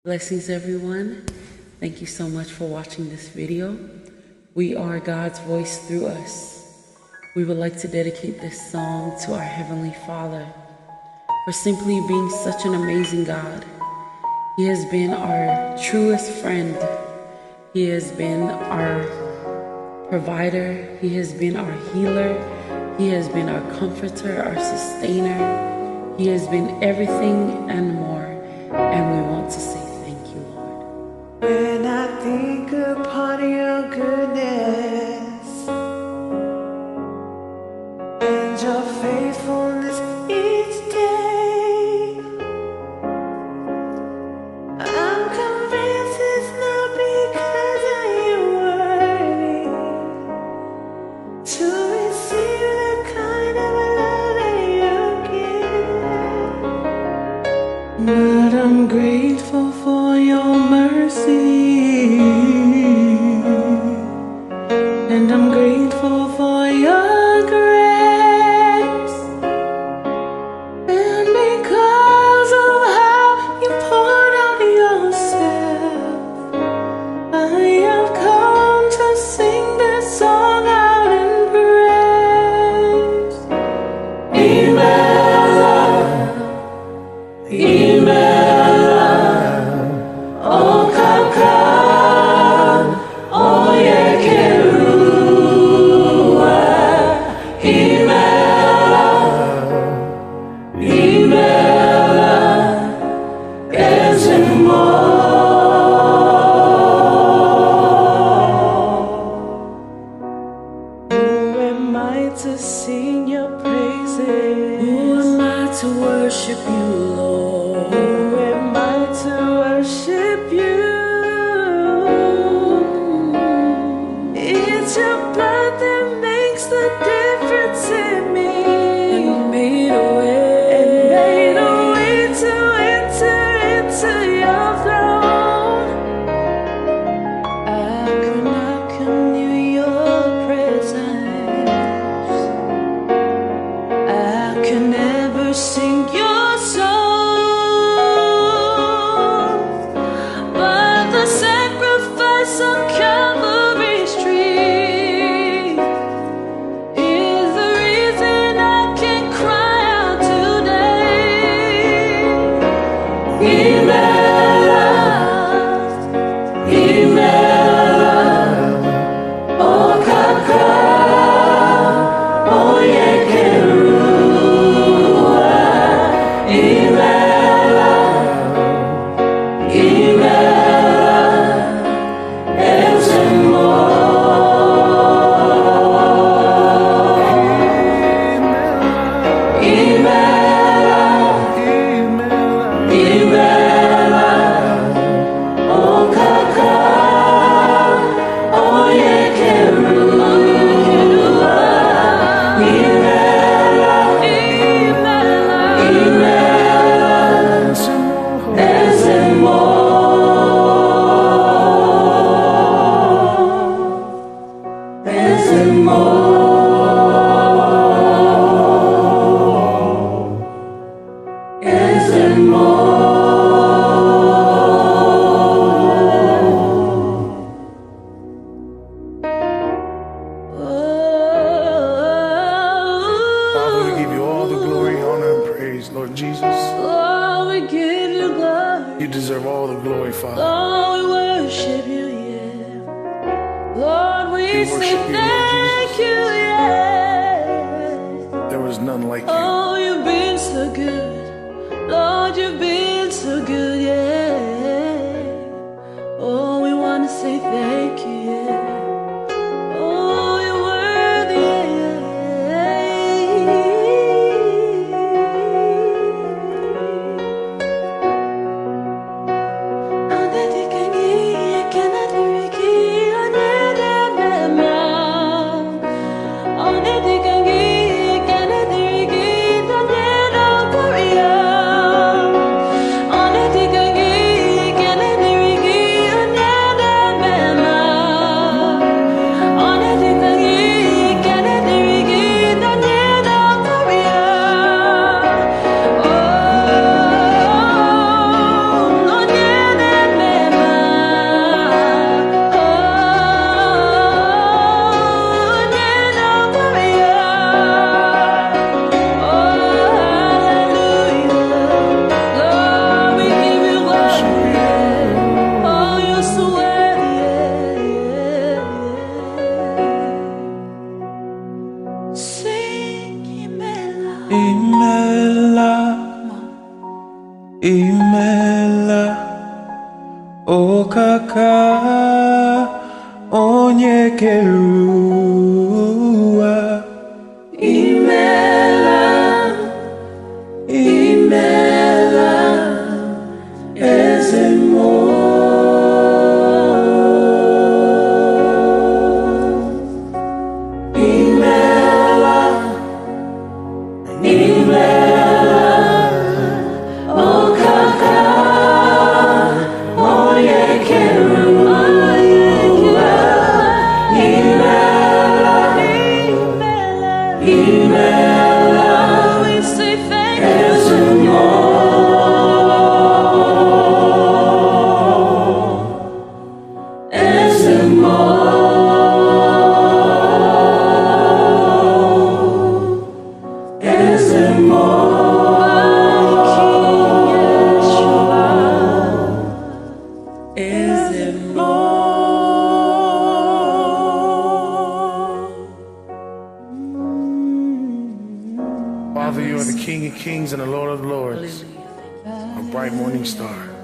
Blessings, everyone. Thank you so much for watching this video. We are God's voice through us. We would like to dedicate this song to our Heavenly Father for simply being such an amazing God. He has been our truest friend. He has been our provider. He has been our healer. He has been our comforter, our sustainer. He has been everything and more. And we want to say thank you, Lord. When I think upon your goodness and your faithfulness each day, I'm convinced it's not because I am worthy to receive the kind of love that you give, but I'm grateful for your mercy, and I'm grateful for your grace, and because of how you poured out yourself, I have come to sing this song out in praise. Emmanuel, Emmanuel. To sing your praises. Who am I to worship you, Lord? Who am I to worship you? It's your blood that makes the difference in me, And made a and made a way. way to enter into your throne. I could not come near your presence. I can never sing your song, but the sacrifice on Calvary's tree is the reason I can cry out today. Emmanuel, Emmanuel, oh Kaka, oh Yekeru. Lord Jesus, Lord, we give you glory. you deserve all the glory, Father. Lord, we worship you, yeah. Lord, we say worship you, Lord thank Jesus. you, yeah. There was none like you. Oh, you've been so good. Lord, you've been so good, yeah. Oh, we want to say thank you, yeah. Oh, you're worthy, yeah. Imela okaka onye kere ụwa. Imela, imela, eze mmụọ. Imela, imela, okaka onye kere ụwa. Imela, we say thank you, Father, you are the King of kings and the Lord of lords, a bright morning star.